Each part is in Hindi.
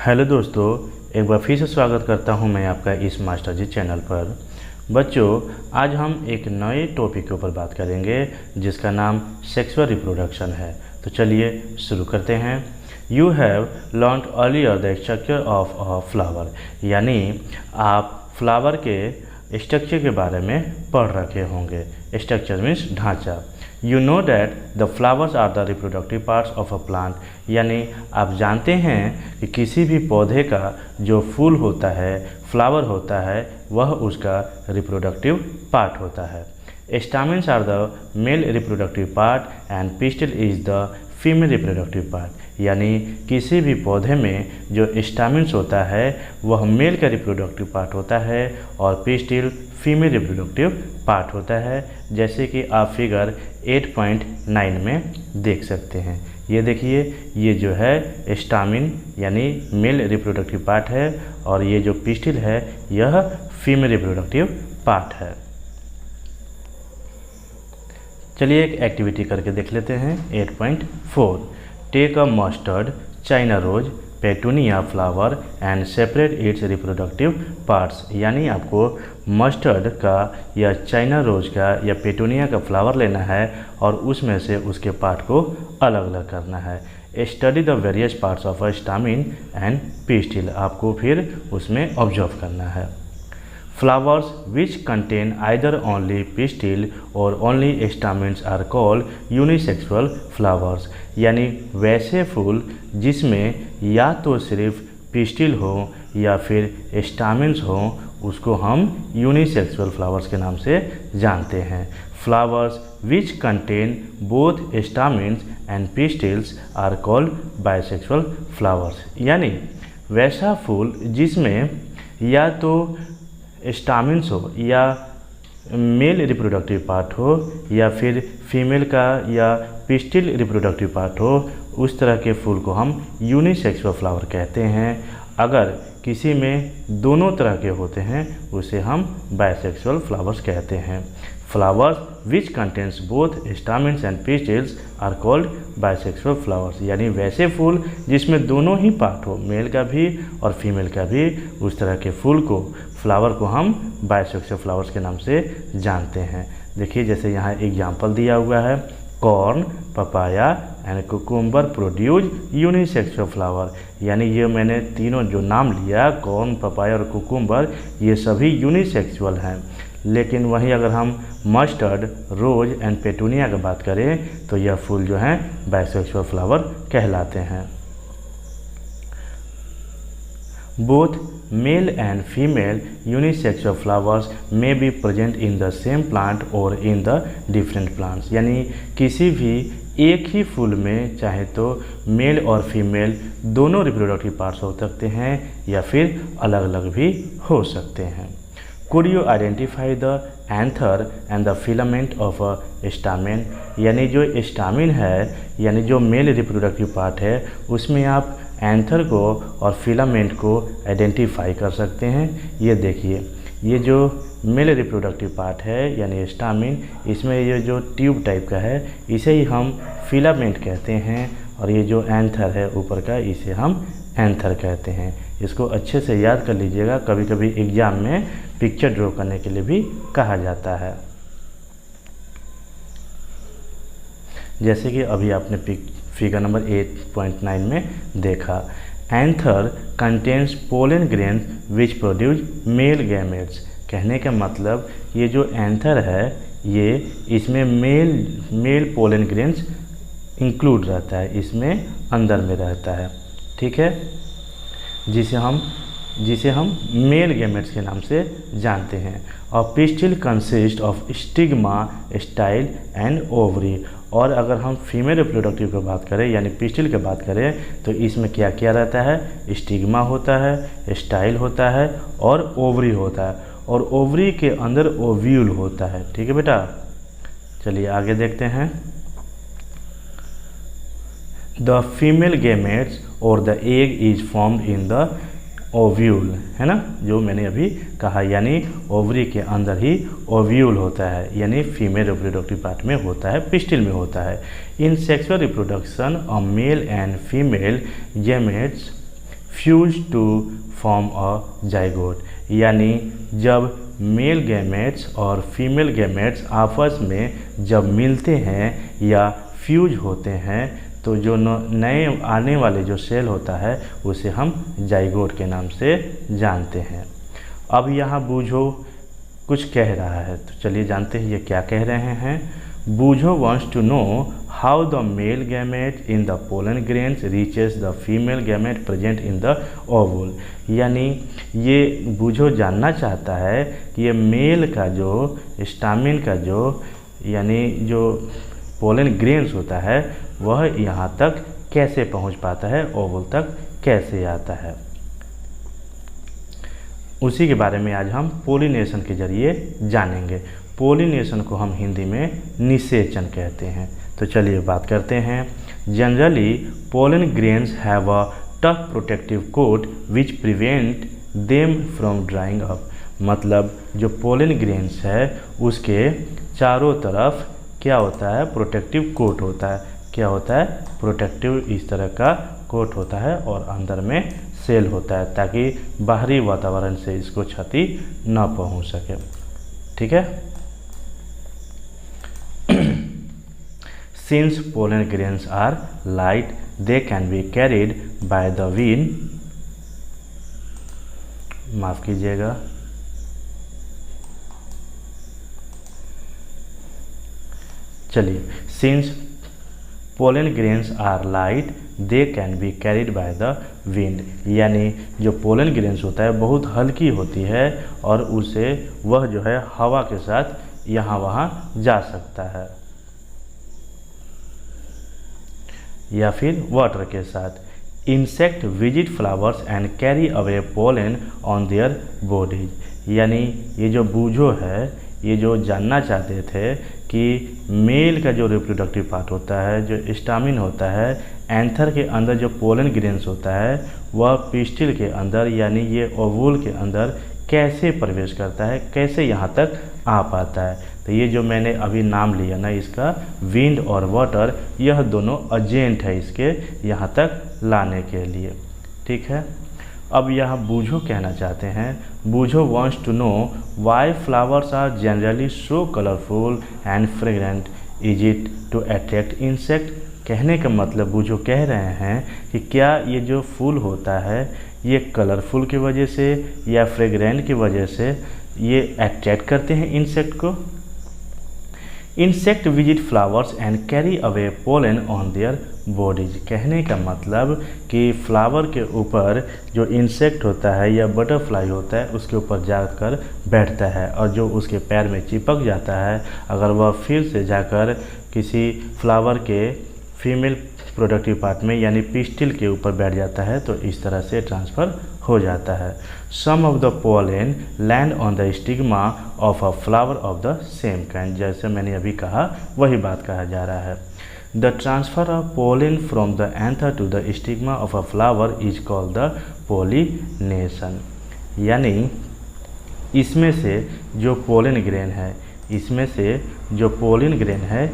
हेलो दोस्तों, एक बार फिर से स्वागत करता हूं मैं आपका इस मास्टर जी चैनल पर। बच्चों, आज हम एक नए टॉपिक के ऊपर बात करेंगे जिसका नाम सेक्सुअल रिप्रोडक्शन है। तो चलिए शुरू करते हैं। You have learned earlier the structure of a flower, यानी आप फ्लावर के स्ट्रक्चर के बारे में पढ़ रखे होंगे। स्ट्रक्चर मीन्स ढांचा। You know that the flowers are the reproductive parts of a plant, यानी आप जानते हैं कि किसी भी पौधे का जो फूल होता है, फ्लावर होता है, वह उसका रिप्रोडक्टिव पार्ट होता है। Stamens are the male reproductive part and pistil is the female reproductive part, यानी किसी भी पौधे में जो स्टामेन्स होता है वह मेल का रिप्रोडक्टिव पार्ट होता है और पिस्टिल फीमेल रिप्रोडक्टिव पार्ट होता है, जैसे कि आप फिगर 8.9 में देख सकते हैं। ये देखिए, ये जो है स्टामिन यानी मेल रिप्रोडक्टिव पार्ट है और ये जो पिस्टिल है यह फीमेल रिप्रोडक्टिव पार्ट है। चलिए एक एक्टिविटी करके देख लेते हैं। 8.4 take a mustard, China rose, petunia flower and separate its reproductive parts, यानी आपको मस्टर्ड का या चाइना रोज का या पेटूनिया का फ्लावर लेना है और उसमें से उसके पार्ट को अलग अलग करना है। Study the various parts of a stamen and pistil, आपको फिर उसमें ऑब्जर्व करना है। Flowers which contain either only pistil or only stamens are called unisexual flowers, यानी वैसे फूल जिसमें या तो सिर्फ पिस्टिल हो या फिर स्टामेंस हो उसको हम यूनिसेक्सुअल फ्लावर्स के नाम से जानते हैं। Flowers which contain both stamens and pistils are called bisexual flowers, यानी वैसा फूल जिसमें या तो स्टामिन्स हो या मेल रिप्रोडक्टिव पार्ट हो या फिर फीमेल का या पिस्टिल रिप्रोडक्टिव पार्ट हो, उस तरह के फूल को हम यूनिसेक्सुअल फ्लावर कहते हैं। अगर किसी में दोनों तरह के होते हैं उसे हम बाइसेक्सुअल फ्लावर्स कहते हैं। Flowers which contains both stamens and pistils are called bisexual flowers, यानी वैसे फूल जिसमें दोनों ही पार्ट हो, मेल का भी और फीमेल का भी, उस तरह के फूल को, फ्लावर को हम बाइसेक्सुअल फ्लावर्स के नाम से जानते हैं। देखिए जैसे यहाँ एग्जाम्पल दिया हुआ है, corn, papaya and cucumber produce unisexual flower, यानी ये मैंने तीनों जो नाम लिया, कॉर्न, पपाया और कुकुम्बर, ये सभी यूनिसेक्सुअल हैं। लेकिन वहीं अगर हम मस्टर्ड, रोज एंड पेटूनिया की बात करें तो यह फूल जो हैं बाइसेक्सुअल फ्लावर कहलाते हैं। Both male and female unisexual flowers may be present in the same plant or in the different plants, यानी किसी भी एक ही फूल में चाहे तो मेल और फीमेल दोनों रिप्रोडक्टिव पार्ट्स हो सकते हैं या फिर अलग अलग भी हो सकते हैं। Could you identify the anther and the filament of a stamen, यानी जो स्टामिन है यानी जो मेल रिप्रोडक्टिव पार्ट है उसमें आप एंथर को और फिलामेंट को आइडेंटिफाई कर सकते हैं। ये देखिए, ये जो मेल रिप्रोडक्टिव पार्ट है यानी स्टामिन, इसमें ये जो ट्यूब टाइप का है इसे ही हम फिलामेंट कहते हैं और ये जो एंथर है ऊपर का इसे हम एंथर कहते हैं। इसको अच्छे से याद कर लीजिएगा, कभी कभी एग्जाम में पिक्चर ड्रॉ करने के लिए भी कहा जाता है। जैसे कि अभी आपने फिगर नंबर 8.9 में देखा, anther contains pollen grain which produce male gametes, कहने का मतलब ये जो एंथर है ये इसमें मेल पोलन ग्रेन्स इंक्लूड रहता है, इसमें अंदर में रहता है, ठीक है, जिसे हम मेल गैमेट्स के नाम से जानते हैं। और pistil consist of stigma, style and ovary, और अगर हम फीमेल रिप्रोडक्टिव की बात करें यानी पिस्टिल की बात करें तो इसमें क्या क्या रहता है, स्टिग्मा होता है, स्टाइल होता है और ओवरी होता है, और ओवरी के अंदर ओव्यूल होता है। ठीक है बेटा, चलिए आगे देखते हैं। द फीमेल गैमेट्स और the egg is formed in the ovule, है ना, जो मैंने अभी कहा, यानी ओवरी के अंदर ही ओव्यूल होता है, यानी फीमेल रिप्रोडक्टिव पार्ट में होता है, पिस्टिल में होता है। In sexual reproduction a male and female gametes fuse to form a zygote, यानी जब मेल गैमेट्स और फीमेल गैमेट्स आपस में जब मिलते हैं या फ्यूज होते हैं तो जो नए आने वाले जो सेल होता है उसे हम जाइगोट के नाम से जानते हैं। अब यहाँ बूझो कुछ कह रहा है, तो चलिए जानते हैं ये क्या कह रहे हैं। बूझो wants to know how the male gamete in the pollen grains reaches the female gamete present in the ovule, यानी ये बूझो जानना चाहता है कि ये मेल का जो स्टामिन का जो यानी जो पोलन ग्रेन्स होता है वह यहाँ तक कैसे पहुँच पाता है, ओवल तक कैसे आता है। उसी के बारे में आज हम पोलिनेशन के जरिए जानेंगे। पोलिनेशन को हम हिंदी में निषेचन कहते हैं। तो चलिए बात करते हैं। Generally pollen grains have a tough protective coat which prevent them from drying up, मतलब जो पोलन ग्रेन्स है उसके चारों तरफ क्या होता है, प्रोटेक्टिव कोट होता है। क्या होता है, प्रोटेक्टिव इस तरह का कोट होता है और अंदर में सेल होता है ताकि बाहरी वातावरण से इसको क्षति न पहुंच सके। ठीक है। Since pollen grains are light, they can be carried by the wind, माफ कीजिएगा, चलिए, since pollen grains are light, they can be carried by the wind, यानी जो पोलन ग्रेन्स होता है बहुत हल्की होती है और उसे वह जो है हवा के साथ यहाँ वहाँ जा सकता है या फिर वाटर के साथ। Insect visit flowers and carry away pollen on their bodies, यानी ये जो बूझो है ये जो जानना चाहते थे कि मेल का जो रिप्रोडक्टिव पार्ट होता है, जो स्टामिन होता है, एंथर के अंदर जो पोलन ग्रेन्स होता है वह पिस्टिल के अंदर यानी ये ओवूल के अंदर कैसे प्रवेश करता है, कैसे यहाँ तक आ पाता है। तो ये जो मैंने अभी नाम लिया ना इसका, विंड और वाटर, यह दोनों एजेंट है इसके यहाँ तक लाने के लिए। ठीक है। अब यह बूझो कहना चाहते हैं, बूझो wants to know why flowers are generally so colorful and fragrant, is it to attract insect। कहने का मतलब बूझो कह रहे हैं कि क्या ये जो फूल होता है ये कलरफुल की वजह से या फ्रेगरेंट की वजह से ये अट्रैक्ट करते हैं इंसेक्ट को। Insect visit flowers and carry away pollen on their bodies, कहने का मतलब कि फ्लावर के ऊपर जो इंसेक्ट होता है या बटरफ्लाई होता है उसके ऊपर जाकर बैठता है और जो उसके पैर में चिपक जाता है, अगर वह फिर से जाकर किसी फ्लावर के फीमेल प्रोडक्टिव पार्ट में यानी पिस्टिल के ऊपर बैठ जाता है तो इस तरह से ट्रांसफ़र हो जाता है। Some of the pollen land on the stigma of a flower of the same kind, जैसे मैंने अभी कहा वही बात कहा जा रहा है। The transfer of pollen from the anther to the stigma of a flower is called the pollination, यानी इसमें से जो पोलन ग्रेन है, इसमें से जो पोलन ग्रेन है,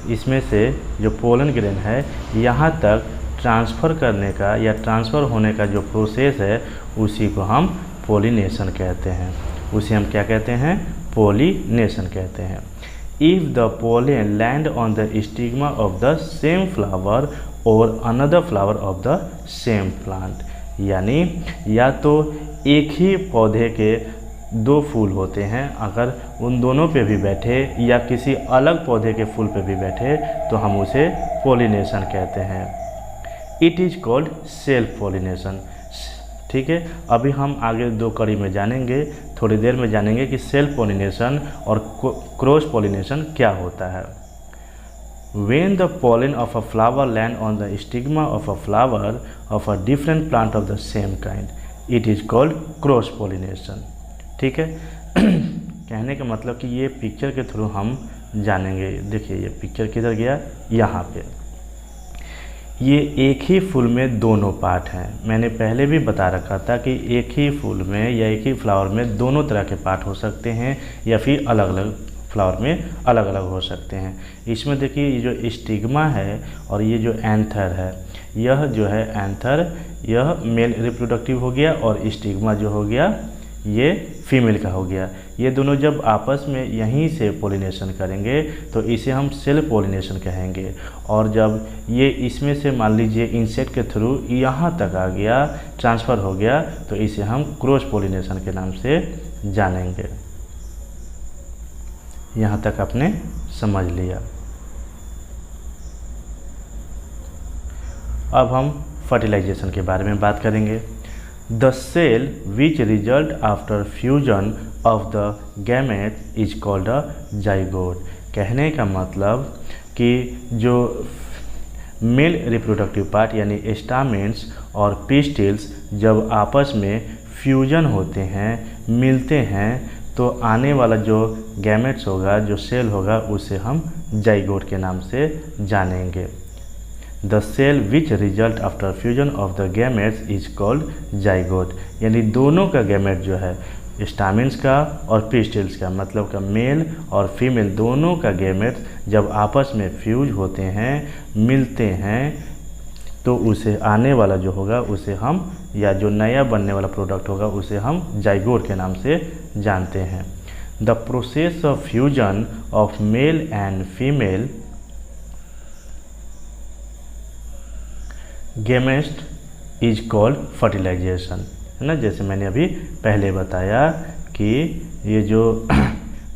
इसमें से जो पोलन ग्रेन है यहाँ तक ट्रांसफ़र करने का या ट्रांसफ़र होने का जो प्रोसेस है उसी को हम पोलिनेशन कहते हैं। उसे हम क्या कहते हैं, पोलिनेशन कहते हैं। If the pollen land on the stigma of the same flower or another flower of the same plant, यानी या तो एक ही पौधे के दो फूल होते हैं, अगर उन दोनों पे भी बैठे या किसी अलग पौधे के फूल पे भी बैठे तो हम उसे पोलिनेशन कहते हैं। It is called self pollination. ठीक है। अभी हम आगे दो कड़ी में जानेंगे, थोड़ी देर में जानेंगे कि सेल्फ पोलिनेशन और क्रॉस पोलिनेशन क्या होता है। When the pollen of a flower land on the stigma of a flower of a different plant of the same kind, it is called cross pollination। ठीक है। कहने का मतलब कि ये पिक्चर के थ्रू हम जानेंगे। देखिए ये पिक्चर किधर गया, यहाँ पे। ये एक ही फूल में दोनों पार्ट हैं। मैंने पहले भी बता रखा था कि एक ही फूल में या एक ही फ्लावर में दोनों तरह के पार्ट हो सकते हैं या फिर अलग अलग फ्लावर में अलग अलग हो सकते हैं। इसमें देखिए ये जो स्टिग्मा है और ये जो एंथर है, यह जो है एंथर यह मेल रिप्रोडक्टिव हो गया और स्टिग्मा जो हो गया ये फीमेल का हो गया। ये दोनों जब आपस में यहीं से पोलिनेशन करेंगे तो इसे हम सेल्फ पोलिनेशन कहेंगे। और जब ये इसमें से मान लीजिए इंसेक्ट के थ्रू यहाँ तक आ गया, ट्रांसफ़र हो गया, तो इसे हम क्रॉस पोलिनेशन के नाम से जानेंगे। यहाँ तक आपने समझ लिया। अब हम फर्टिलाइजेशन के बारे में बात करेंगे। The cell which result after fusion of the gamete is called a zygote। कहने का मतलब कि जो मेल रिप्रोडक्टिव पार्ट यानी स्टामेंट्स और पिस्टिल्स जब आपस में फ्यूजन होते हैं, मिलते हैं, तो आने वाला जो गैमेट्स होगा, जो सेल होगा, उसे हम जाइगोट के नाम से जानेंगे। The cell which result after fusion of the gametes is called zygote। यानी दोनों का गैमेट जो है, स्टामिन्स का और पिस्टिल्स का, मतलब का मेल और फीमेल दोनों का गैमेट जब आपस में फ्यूज होते हैं, मिलते हैं, तो उसे आने वाला जो होगा उसे हम, या जो नया बनने वाला प्रोडक्ट होगा उसे हम जाइगोट के नाम से जानते हैं। The process of fusion of male and female gametes is called fertilisation, है ना। जैसे मैंने अभी पहले बताया कि ये जो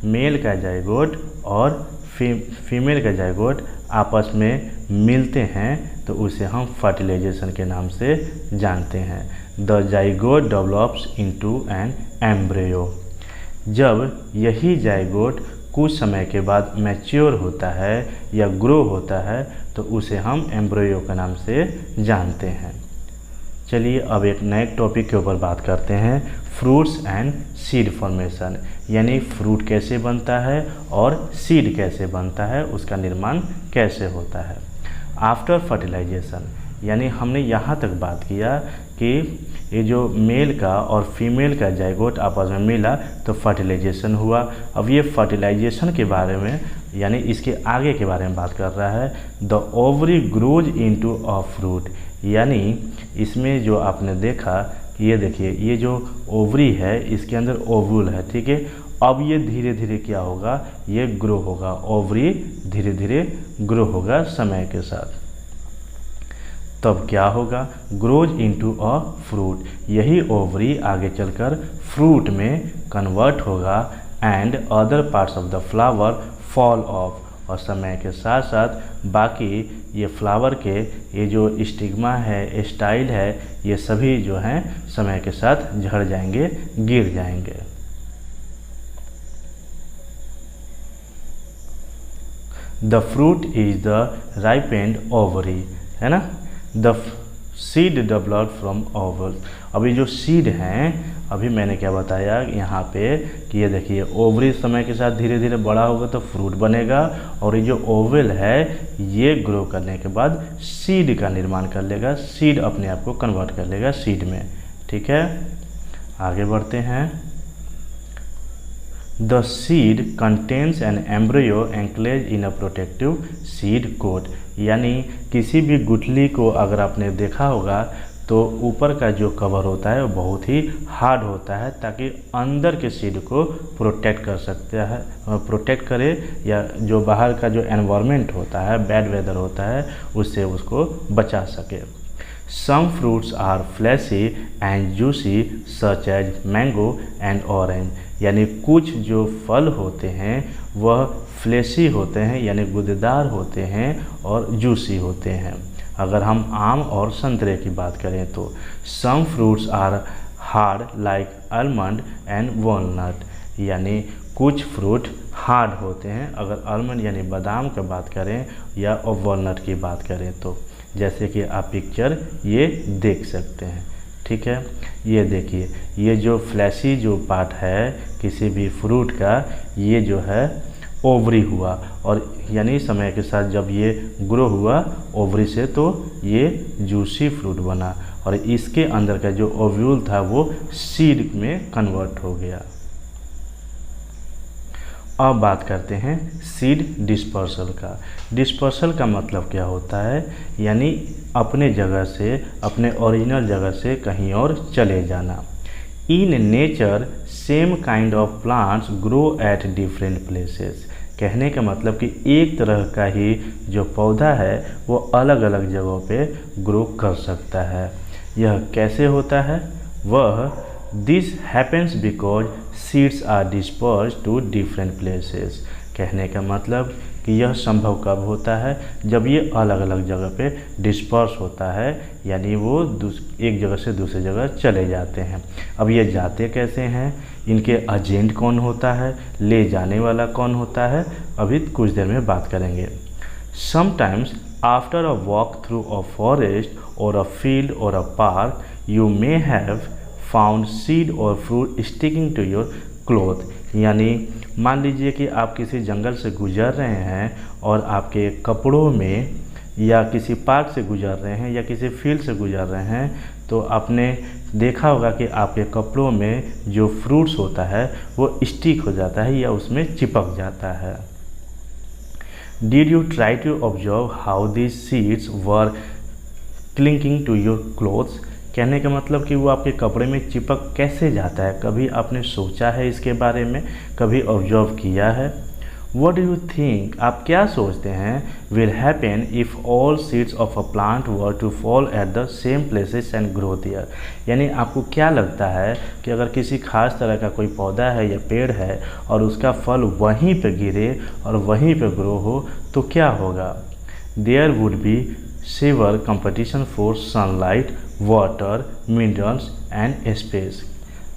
मेल का जाइगोट और फीमेल का जाइगोट आपस में मिलते हैं तो उसे हम फर्टिलाइजेशन के नाम से जानते हैं। The zygote develops into an embryo. जब यही जाइगोट कुछ समय के बाद मैच्योर होता है या ग्रो होता है तो उसे हम एम्ब्रियो के नाम से जानते हैं। चलिए अब एक नए टॉपिक के ऊपर बात करते हैं, फ्रूट्स एंड सीड फॉर्मेशन। यानी फ्रूट कैसे बनता है और सीड कैसे बनता है, उसका निर्माण कैसे होता है। आफ्टर फर्टिलाइजेशन, यानी हमने यहाँ तक बात किया कि ये जो मेल का और फीमेल का जाइगोट आपस में मिला तो फर्टिलाइजेशन हुआ। अब ये फर्टिलाइजेशन के बारे में, यानी इसके आगे के बारे में बात कर रहा है। The ovary grows into a fruit, यानी इसमें जो आपने देखा कि ये देखिए, ये जो ओवरी है इसके अंदर ओव्यूल है, ठीक है। अब ये धीरे धीरे क्या होगा, ये ग्रो होगा, ओवरी धीरे धीरे ग्रो होगा समय के साथ। तब क्या होगा, ग्रोज इनटू अ फ्रूट। यही ओवरी आगे चलकर फ्रूट में कन्वर्ट होगा and other parts of the flower fall of. और समय के साथ साथ बाकी ये फ्लावर के ये जो स्टिग्मा है, स्टाइल है, ये सभी जो हैं समय के साथ झड़ जाएंगे, गिर जाएंगे। The fruit is the ripened ovary, है ना। The seed developed from Oval. अभी जो सीड हैं, अभी मैंने क्या बताया यहाँ पे कि ये देखिए ओवरी समय के साथ धीरे धीरे बड़ा होगा तो फ्रूट बनेगा, और ये जो ओवल है ये ग्रो करने के बाद सीड का निर्माण कर लेगा, सीड अपने आप को कन्वर्ट कर लेगा सीड में, ठीक है। आगे बढ़ते हैं। The seed contains an embryo enclosed in a protective seed coat. यानी किसी भी गुठली को अगर आपने देखा होगा तो ऊपर का जो कवर होता है वो बहुत ही हार्ड होता है, ताकि अंदर के सीड को प्रोटेक्ट कर सकता है, प्रोटेक्ट करे, या जो बाहर का जो एनवायरनमेंट होता है, बैड वेदर होता है, उससे उसको बचा सके। Some fruits are fleshy and juicy such as mango and orange. यानी कुछ जो फल होते हैं वह फ्लैशी होते हैं, यानी गुदेदार होते हैं, और जूसी होते हैं। अगर हम आम और संतरे की बात करें तो some fruits are hard like almond and walnut. यानी कुछ फ्रूट हार्ड होते हैं, अगर आलमंड यानी बादाम की बात करें या वॉलनट की बात करें तो, जैसे कि आप पिक्चर ये देख सकते हैं, ठीक है। ये देखिए, ये जो फ्लैशी जो पार्ट है किसी भी फ्रूट का, ये जो है ओवरी हुआ, और यानी समय के साथ जब ये ग्रो हुआ ओवरी से तो ये जूसी फ्रूट बना, और इसके अंदर का जो ओव्यूल था वो सीड में कन्वर्ट हो गया। अब बात करते हैं सीड डिस्पर्सल का। डिस्पर्सल का मतलब क्या होता है, यानी अपने जगह से, अपने ओरिजिनल जगह से कहीं और चले जाना। In nature same kind of plants grow at different places. कहने का मतलब कि एक तरह का ही जो पौधा है वो अलग अलग जगहों पे ग्रो कर सकता है। यह कैसे होता है? वह this happens because seeds are dispersed to different places. कहने का मतलब कि यह संभव कब होता है? जब ये अलग अलग जगह पे डिस्पर्स होता है, यानी वो एक जगह से दूसरी जगह चले जाते हैं। अब ये जाते कैसे हैं, इनके एजेंट कौन होता है, ले जाने वाला कौन होता है, अभी कुछ देर में बात करेंगे। Sometimes after a walk through a forest or a field or a park you may have found seed or fruit sticking to your cloth. यानी मान लीजिए कि आप किसी जंगल से गुजर रहे हैं और आपके कपड़ों में, या किसी पार्क से गुजर रहे हैं या किसी फील्ड से गुजर रहे हैं, तो आपने देखा होगा कि आपके कपड़ों में जो फ्रूट्स होता है वो स्टिक हो जाता है या उसमें चिपक जाता है। Did you try to observe how these seeds were clinging to your clothes. कहने का मतलब कि वो आपके कपड़े में चिपक कैसे जाता है, कभी आपने सोचा है इसके बारे में, कभी ऑब्जर्व किया है? What do you think? आप क्या सोचते हैं will happen if all seeds of a plant were to fall at the same places and grow there? यानी आपको क्या लगता है कि अगर किसी खास तरह का कोई पौधा है या पेड़ है और उसका फल वहीं पे गिरे और वहीं पे ग्रो हो तो क्या होगा? There would be severe competition for sunlight, water, minerals and space.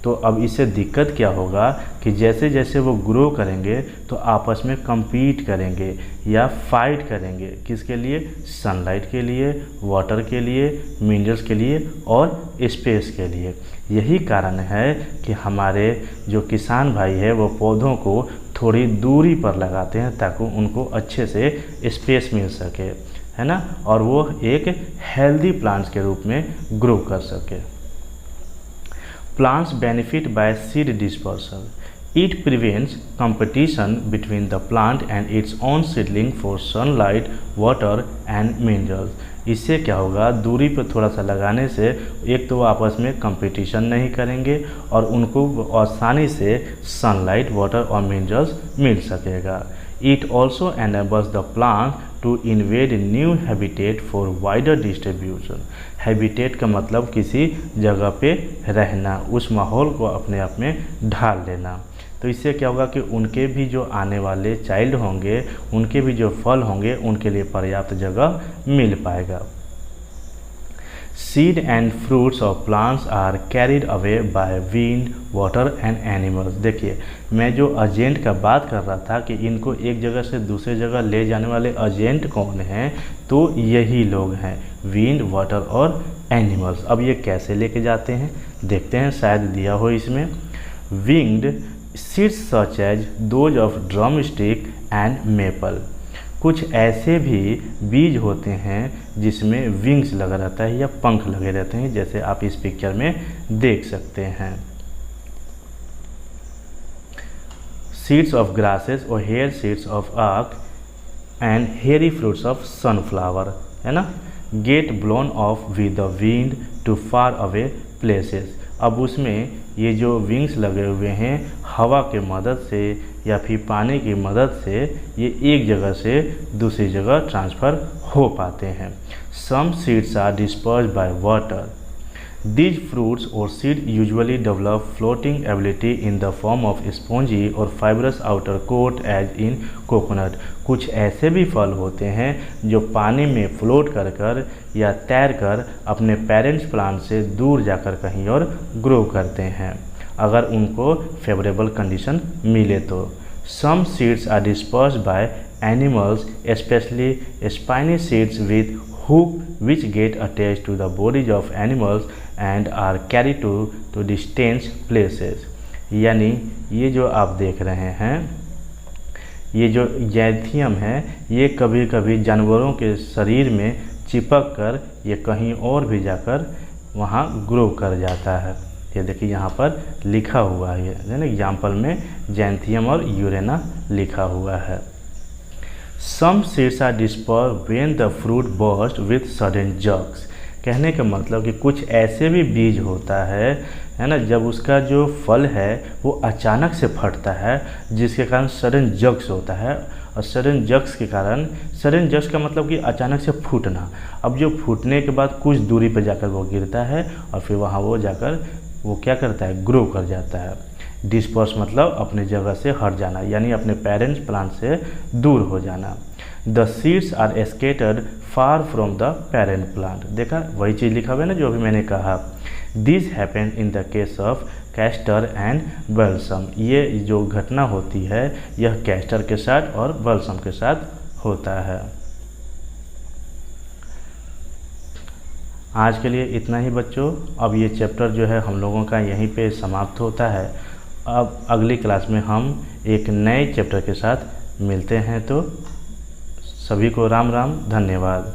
तो अब इससे दिक्कत क्या होगा कि जैसे जैसे वो ग्रो करेंगे तो आपस में compete करेंगे या फाइट करेंगे। किसके लिए? सनलाइट के लिए, वाटर के लिए, मिनरल्स के लिए और स्पेस के लिए। यही कारण है कि हमारे जो किसान भाई है वो पौधों को थोड़ी दूरी पर लगाते हैं ताकि उनको अच्छे से स्पेस मिल सके, है ना, और वो एक हेल्दी प्लांट्स के रूप में ग्रो कर सके। Plants benefit by seed dispersal. It prevents competition between the plant and its own seedling for sunlight, water and minerals. इससे क्या होगा, दूरी पर थोड़ा सा लगाने से एक तो वो आपस में कंपटीशन नहीं करेंगे और उनको आसानी से सनलाइट, वाटर और मिनरल्स मिल सकेगा। It also enables the plant to invade new habitat for wider distribution. Habitat का मतलब किसी जगह पे रहना, उस माहौल को अपने आप में ढाल लेना। तो इससे क्या होगा कि उनके भी जो आने वाले चाइल्ड होंगे, उनके भी जो फल होंगे, उनके लिए पर्याप्त जगह मिल पाएगा। Seed and fruits of plants are carried away by wind, water and animals. देखिए, मैं जो एजेंट का बात कर रहा था कि इनको एक जगह से दूसरी जगह ले जाने वाले एजेंट कौन हैं, तो यही लोग हैं, विंड, वाटर और एनिमल्स। अब ये कैसे लेके जाते हैं देखते हैं, शायद दिया हो इसमें। Winged seeds such as those of drumstick and maple. कुछ ऐसे भी बीज होते हैं जिसमें विंग्स लगा रहता है या पंख लगे रहते हैं, जैसे आप इस पिक्चर में देख सकते हैं। सीड्स ऑफ ग्रासेस और हेयर सीड्स ऑफ आक and hairy fruits of sunflower, है ना, get blown off with the wind to far away places. अब उसमें ये जो विंग्स लगे हुए हैं हवा के मदद से या फिर पानी की मदद से ये एक जगह से दूसरी जगह ट्रांसफ़र हो पाते हैं। Some seeds are dispersed by water. These fruits or seed usually develop floating ability in the form of spongy or fibrous outer coat as in coconut. कुछ ऐसे भी फल होते हैं जो पानी में फ्लोट कर कर या तैर कर अपने पेरेंट्स प्लांट से दूर जाकर कहीं और ग्रो करते हैं, अगर उनको फेवरेबल कंडीशन मिले तो। Some seeds are dispersed by animals, especially spiny seeds with hook which get attached to the bodies of animals and are carried to distant places. यानी ये जो आप देख रहे हैं, ये जो जैंथियम है, ये कभी कभी जानवरों के शरीर में चिपक कर ये कहीं और भी जाकर वहाँ ग्रो कर जाता है। ये देखिए यहाँ पर लिखा हुआ है ना, एग्जाम्पल में जैंथियम और यूरेना लिखा हुआ है। Some seeds are disperse when the fruit burst with sudden jerks. कहने का मतलब कि कुछ ऐसे भी बीज होता है ना, जब उसका जो फल है वो अचानक से फटता है, जिसके कारण सडन जर्क्स होता है। और सडन जर्क्स के कारण, सडन जर्क्स का मतलब कि अचानक से फूटना। अब जो फूटने के बाद कुछ दूरी पर जाकर वो गिरता है और फिर वहाँ वो जाकर वो क्या करता है, ग्रो कर जाता है। डिस्पर्स मतलब अपनी जगह से हट जाना, यानी अपने पेरेंट्स प्लांट से दूर हो जाना। The seeds are scattered far from the parent plant. देखा, वही चीज़ लिखा हुआ है ना जो अभी मैंने कहा। This happen in the case of castor and balsam. ये जो घटना होती है यह कैस्टर के साथ और बल्सम के साथ होता है। आज के लिए इतना ही बच्चों। अब ये चैप्टर जो है हम लोगों का यहीं पे समाप्त होता है। अब अगली क्लास में हम एक नए चैप्टर के साथ मिलते हैं। तो सभी को राम राम, धन्यवाद।